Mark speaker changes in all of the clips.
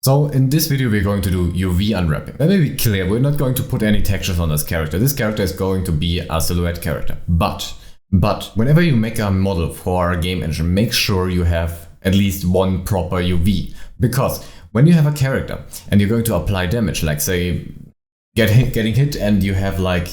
Speaker 1: So in this video we're going to do UV unwrapping. Let me be clear, we're not going to put any textures on this character. This character is going to be a silhouette character. But whenever you make a model for a game engine, make sure you have at least one proper UV. Because when you have a character and you're going to apply damage, like say getting hit and you have like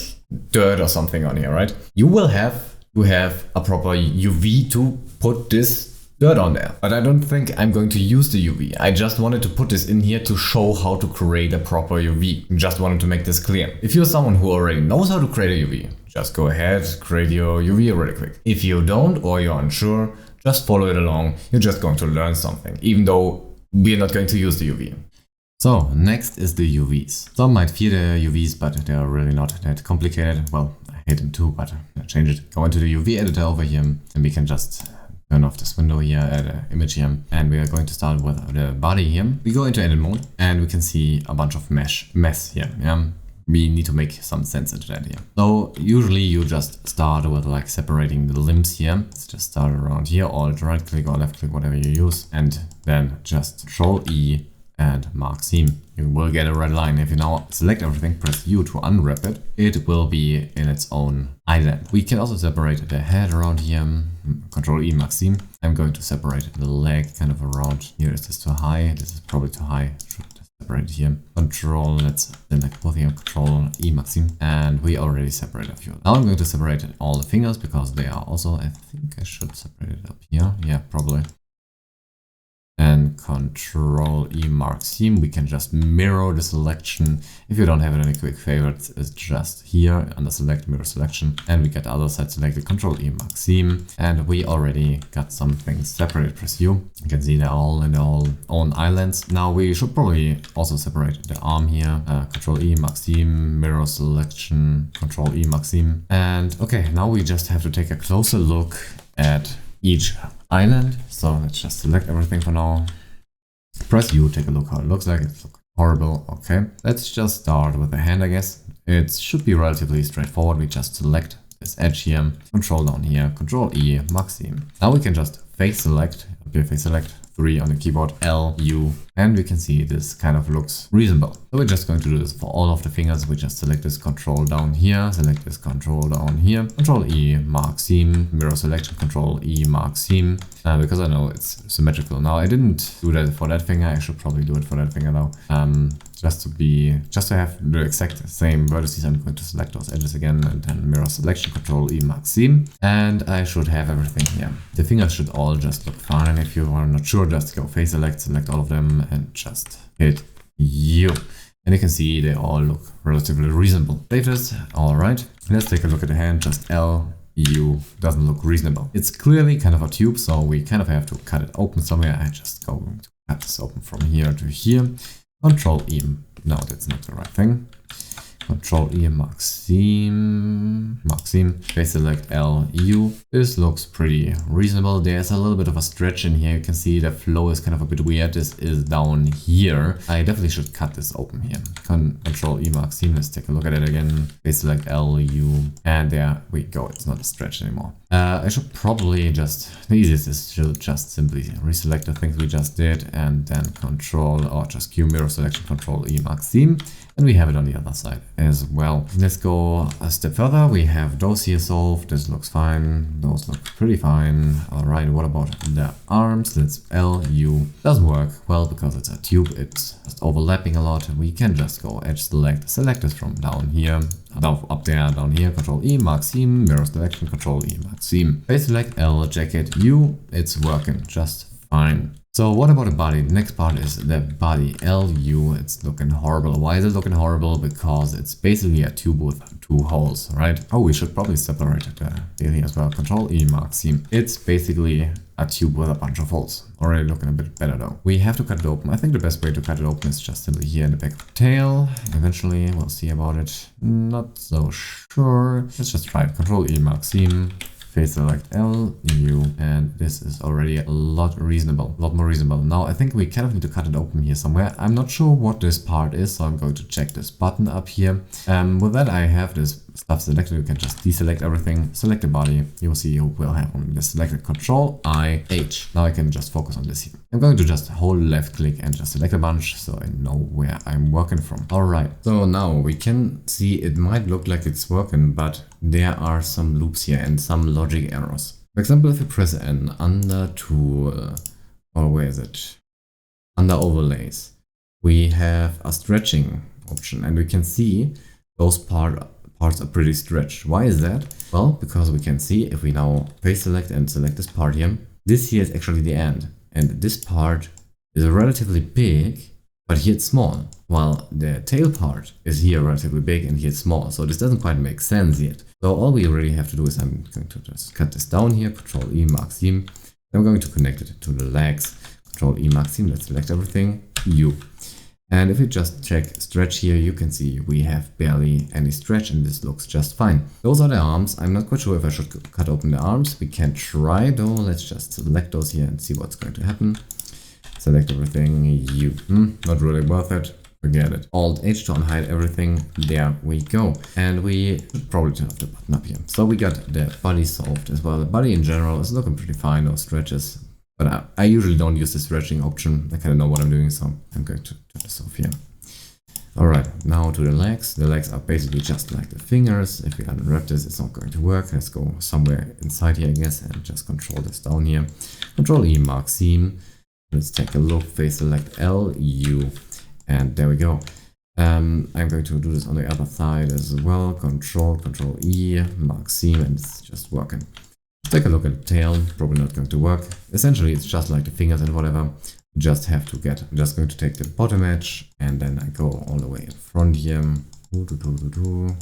Speaker 1: dirt or something on here, right? You will have to have a proper UV to put this dirt on there. But I don't think I'm going to use the UV. I just wanted to put this in here to show how to create a proper UV. Just wanted to make this clear. If you're someone who already knows how to create a UV, just go ahead, create your UV really quick. If you don't or you're unsure, just follow it along. You're just going to learn something, even though we're not going to use the UV. So next is the UVs. Some might fear the UVs, but they're really not that complicated. Well, I hate them too, but I change it. Go into the UV editor over here and we can just turn off this window here, add an image here, and we are going to start with the body here. We go into edit mode and we can see a bunch of mess here. We need to make some sense into that here. So usually you just start with like separating the limbs here. Let's just start around here, Alt right click or left click, whatever you use, and then just Control E and mark seam. You will get a red line. If you now select everything, press U to unwrap it, it will be in its own island. We can also separate the head around here. Control E, mark seam. I'm going to separate the leg kind of around here. Is this too high? This is probably too high. Should separate here. Control, let's select both here. Control E, mark seam. And we already separated a few. Now I'm going to separate all the fingers because they are also, I think I should separate it up here. Yeah, probably. And Control E, mark seam. We can just mirror the selection. If you don't have any quick favorites, it's just here under select, mirror selection, and we get the other side selected. Control E, mark seam, and we already got some things separated. Press U. You can see they're all in their own islands. Now we should probably also separate the arm here. Control E, mark seam, mirror selection, Control E, mark seam, and okay. Now we just have to take a closer look at each island. So let's just select everything for now. Press U, take a look how it looks like. It looks horrible. Okay, let's just start with the hand, I guess. It should be relatively straightforward. We just select this edge here, control down here, Control E, mark seam. Now we can just face select, appear face select, 3 on the keyboard, L, U, and we can see this kind of looks reasonable. So we're just going to do this for all of the fingers. We just select this control down here, select this control down here, Control E, mark seam, mirror selection, Control E, mark seam, because I know it's symmetrical. Now I didn't do that for that finger. I should probably do it for that finger now. Just to have the exact same vertices, I'm going to select those edges again and then mirror selection, Control E, mark seam, and I should have everything here. The fingers should all just look fine. If you are not sure, just go face select all of them and just hit U. And you can see they all look relatively reasonable. Status, all right. Let's take a look at the hand, just L, U, doesn't look reasonable. It's clearly kind of a tube, so we kind of have to cut it open somewhere. I just go to cut this open from here to here. Control E, no, that's not the right thing. Control E, mark seam, face select L, U. This looks pretty reasonable. There's a little bit of a stretch in here. You can see the flow is kind of a bit weird. This is down here. I definitely should cut this open here. Control E, mark seam. Let's take a look at it again. Face select L, U, and there we go. It's not a stretch anymore. I should probably just, the easiest is to just simply reselect the things we just did and then control or just Q mirror selection, Control E, mark seam. And we have it on the other side as well. Let's go a step further. We have those here solved. This looks fine. Those look pretty fine. All right, what about the arms? Let's L, U. Doesn't work well because it's a tube. It's just overlapping a lot. We can just go edge select this from down here, up there, down here, Control E, mark seam, mirror selection, Control E, mark seam. Face select L, jacket, U. It's working just fine. So what about the body? The next part is the body, LU. It's looking horrible. Why is it looking horrible? Because it's basically a tube with 2 holes, right? Oh, we should probably separate the daily as well. Control E, mark seam. It's basically a tube with a bunch of holes. Already looking a bit better though. We have to cut it open. I think the best way to cut it open is just simply here in the back of the tail. Eventually, we'll see about it. Not so sure. Let's just try it. Control E, mark seam. Face select L, U, and this is already a lot more reasonable. Now I think we kind of need to cut it open here somewhere. I'm not sure what this part is, so I'm going to check this button up here. With that I have this stuff selected, you can just deselect everything, select the body. You will see you will have only the selected. Control-I-H. Now I can just focus on this here. I'm going to just hold left click and just select a bunch so I know where I'm working from. Alright, so now we can see it might look like it's working, but there are some loops here and some logic errors. For example, if you press an under tool, or where is it? Under overlays, we have a stretching option and we can see those parts are pretty stretched. Why is that? Well, because we can see if we now face select and select this part here, this here is actually the end. And this part is relatively big, but here it's small. While the tail part is here relatively big and here it's small. So this doesn't quite make sense yet. So all we really have to do is I'm going to just cut this down here, Control-E, mark seam. I'm going to connect it to the legs, Control-E, mark seam, let's select everything, U. And if you just check stretch here, you can see we have barely any stretch and this looks just fine. Those are the arms. I'm not quite sure if I should cut open the arms. We can try though. Let's just select those here and see what's going to happen. Select everything, U. Not really worth it. Forget it. Alt-H to unhide everything. There we go. And we should probably turn off the button up here. So we got the body solved as well. The body in general is looking pretty fine, no stretches. But I usually don't use the stretching option. I kind of know what I'm doing, so I'm going to turn this off here. Alright, now to the legs. The legs are basically just like the fingers. If we unwrap this, it's not going to work. Let's go somewhere inside here, I guess, and just control this down here. Control-E, mark seam. Let's take a look. Face select L, U, and there we go. I'm going to do this on the other side as well. Control-E, mark seam, and it's just working. Take a look at the tail, probably not going to work. Essentially, it's just like the fingers and whatever. You just have to get, I'm just going to take the bottom edge and then I go all the way in front here.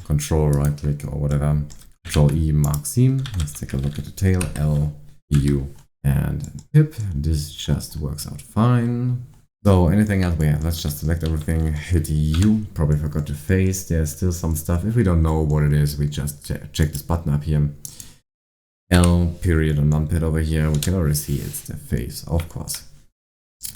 Speaker 1: Control right click or whatever. Control-E, mark seam. Let's take a look at the tail, L, U, and pip. This just works out fine. So anything else we have, let's just select everything, hit U, probably forgot the face. There's still some stuff. If we don't know what it is, we just check this button up here. L period on numpad over here, we can already see it's the face, of course.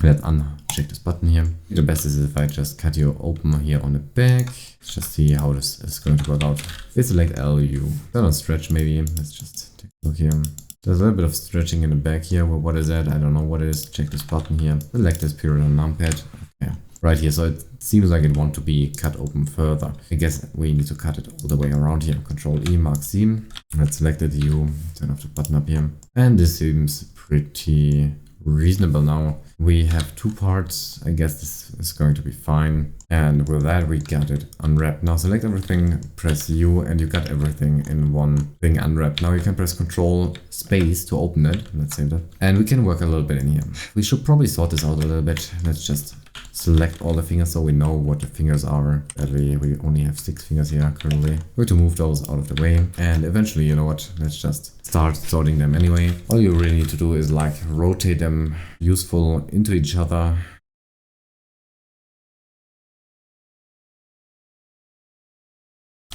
Speaker 1: Let's uncheck this button here. The best is if I just cut you open here on the back. Let's just see how this is going to work out. Face select L, U. Then on stretch maybe. Let's just take a look here. There's a little bit of stretching in the back here. Well, what is that? I don't know what it is. Check this button here. Select this period on numpad. Okay. Right here, so it seems like it wants to be cut open further. I guess we need to cut it all the way around here. Control-E, mark seam. Let's select it, U, turn off the button up here. And this seems pretty reasonable now. We have two parts. I guess this is going to be fine. And with that, we got it unwrapped. Now select everything, press U, and you got everything in one thing unwrapped. Now you can press Control Space to open it. Let's save that. And we can work a little bit in here. We should probably sort this out a little bit. Let's just select all the fingers so we know what the fingers are. That way we only have 6 fingers here currently. We're going to move those out of the way. And eventually, you know what, let's just start sorting them anyway. All you really need to do is like rotate them useful into each other.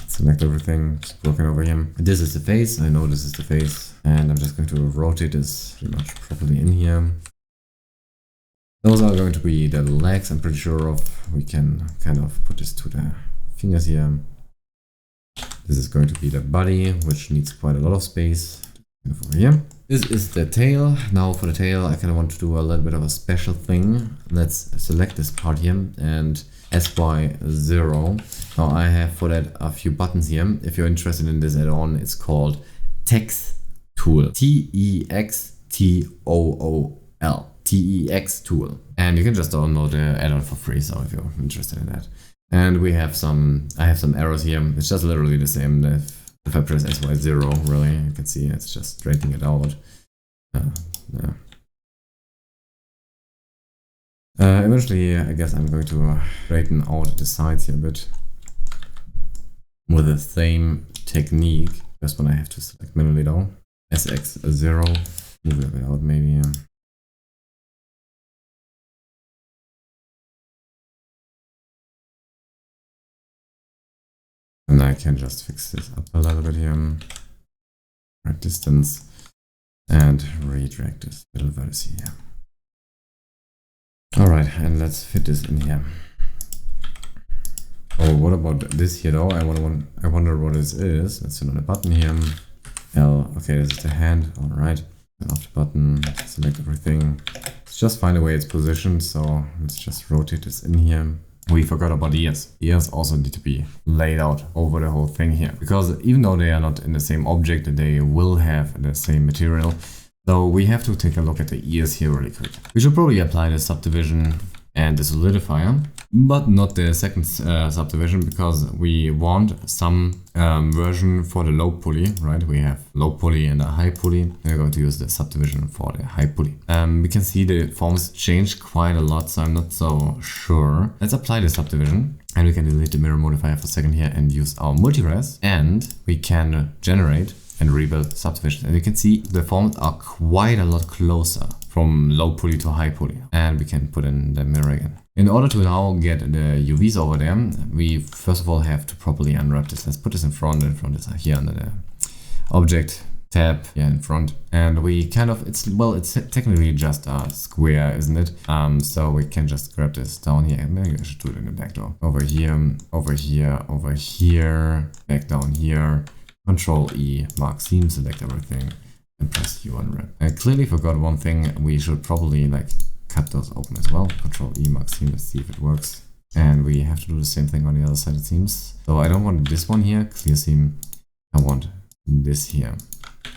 Speaker 1: Select everything, just working over here. This is the face, I know this is the face. And I'm just going to rotate this pretty much properly in here. Those are going to be the legs, I'm pretty sure of. We can kind of put this to the fingers here. This is going to be the body, which needs quite a lot of space. Over here. This is the tail. Now for the tail, I kind of want to do a little bit of a special thing. Let's select this part here and SY0. Now I have for that a few buttons here. If you're interested in this add-on, it's called Text Tool. T-E-X-T-O-O-L. TEX tool, and you can just download the add-on for free. So if you're interested in that, and we have I have some arrows here. It's just literally the same. If I press SY0, really, you can see it's just straightening it out. Yeah. Eventually, I guess I'm going to straighten out the sides here a bit with the same technique. First one I have to select manually though. SX0, move it a bit out maybe. And I can just fix this up a little bit here. Right distance and redirect this little vertex here. Alright, and let's fit this in here. Oh, what about this here though? I wonder what this is. Let's turn on the button here. L, okay, this is the hand, alright. Turn off the button, select everything. Let's just find a way it's positioned, so let's just rotate this in here. We forgot about the ears. Ears also need to be laid out over the whole thing here, because even though they are not in the same object, they will have the same material. So we have to take a look at the ears here really quick. We should probably apply the subdivision and the solidifier, but not the second subdivision, because we want some version for the low pulley, right? We have low pulley and a high pulley. We're going to use the subdivision for the high pulley. We can see the forms change quite a lot, so I'm not so sure. Let's apply the subdivision, and we can delete the mirror modifier for a second here and use our multi-res, and we can generate and rebuild subdivisions. And you can see the forms are quite a lot closer from low pulley to high pulley. And we can put in the mirror again. In order to now get the UVs over there, we first of all have to properly unwrap this. Let's put this in front this here under the object tab here in front. And we kind of, it's technically just a square, isn't it? So we can just grab this down here. Maybe I should do it in the back door. Over here, over here, over here, back down here. Control E, mark seam, select everything, and press U unwrap. I clearly forgot one thing. We should probably like cut those open as well. Control E, mark seam, let's see if it works. And we have to do the same thing on the other side, it seems. So I don't want this one here, clear seam. I want this here.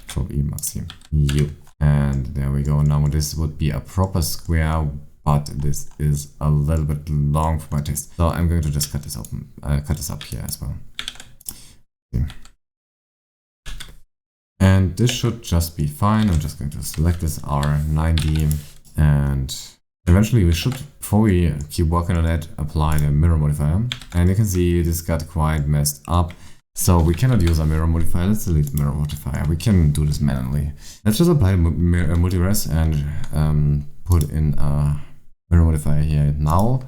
Speaker 1: Control E, mark seam, U. And there we go. Now this would be a proper square, but this is a little bit long for my taste. So I'm going to just cut this open, cut this up here as well. Okay. And this should just be fine. I'm just going to select this R90, and eventually we should, before we keep working on that, apply the mirror modifier. And you can see this got quite messed up. So we cannot use a mirror modifier. Let's delete the mirror modifier. We can do this manually. Let's just apply the multi-res and put in a mirror modifier here now.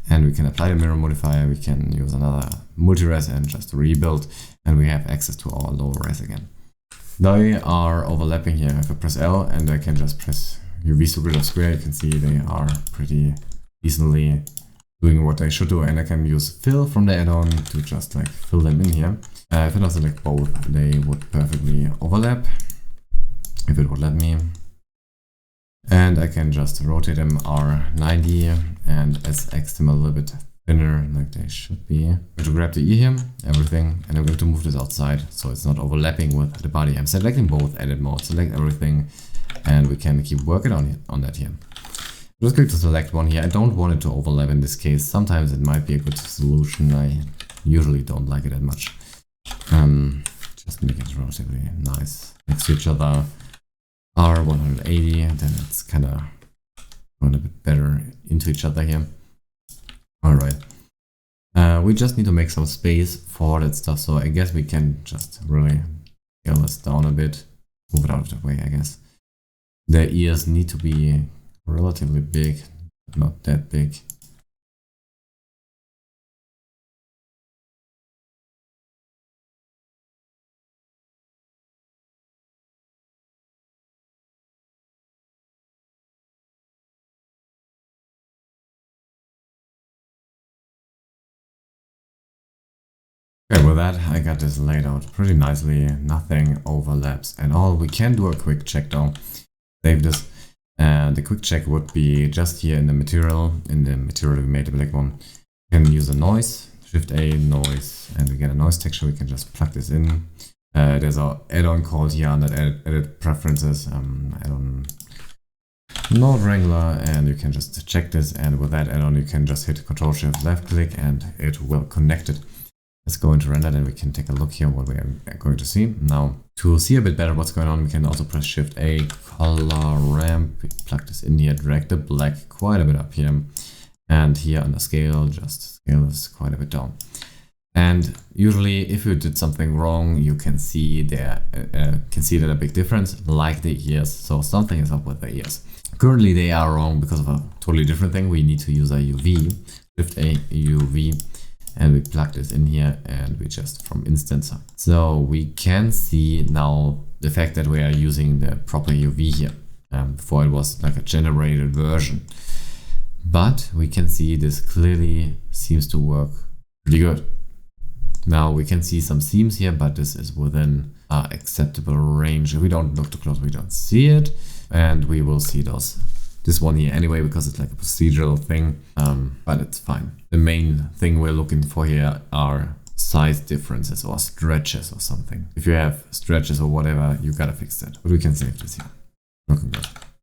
Speaker 1: And we can apply the mirror modifier. We can use another multi-res and just rebuild. And we have access to our low res again. They are overlapping here. If I press L and I can just press UV to rid of square, you can see they are pretty easily doing what they should do. And I can use fill from the add-on to just like fill them in here. If I now select both, they would perfectly overlap, if it would let me. And I can just rotate them R90 and SX them a little bit thinner, like they should be. I'm going to grab the E here, everything, and I'm going to move this outside so it's not overlapping with the body. I'm selecting both edit mode, select everything, and we can keep working on that here. I'm just going to select one here. I don't want it to overlap in this case. Sometimes it might be a good solution. I usually don't like it that much. Just make it relatively nice next to each other. R180, then it's kind of going a bit better into each other here. Alright, we just need to make some space for that stuff, so I guess we can just really scale this down a bit, move it out of the way, I guess. The ears need to be relatively big, but not that big. Okay, with that, I got this laid out pretty nicely. Nothing overlaps at all. We can do a quick check though. Save this. And the quick check would be just here in the material. In the material we made a black one. We can use a noise. Shift A, noise. And we get a noise texture. We can just plug this in. There's our add-on called here under edit preferences. Add-on node wrangler. And you can just check this. And with that add-on, you can just hit Control Shift left click and it will connect it. Let's go into render, then we can take a look here what we are going to see. Now, to see a bit better what's going on, we can also press Shift A, color ramp, plug this in here, drag the black quite a bit up here. And here on the scale, just scale this quite a bit down. And usually if you did something wrong, you can see there, that a big difference, like the ears. So something is up with the ears. Currently they are wrong because of a totally different thing. We need to use a UV, Shift A, UV. And we plug this in here and we just from instance. So we can see now the fact that we are using the proper UV here. Before it was like a generated version. But we can see this clearly seems to work Pretty good. Now we can see some seams here, but this is within acceptable range. If we don't look too close, we don't see it. And we will see this one here anyway, because it's like a procedural thing, but it's fine. The main thing we're looking for here are size differences or stretches or something. If you have stretches or whatever, you gotta fix that. But we can save this here. Looking good.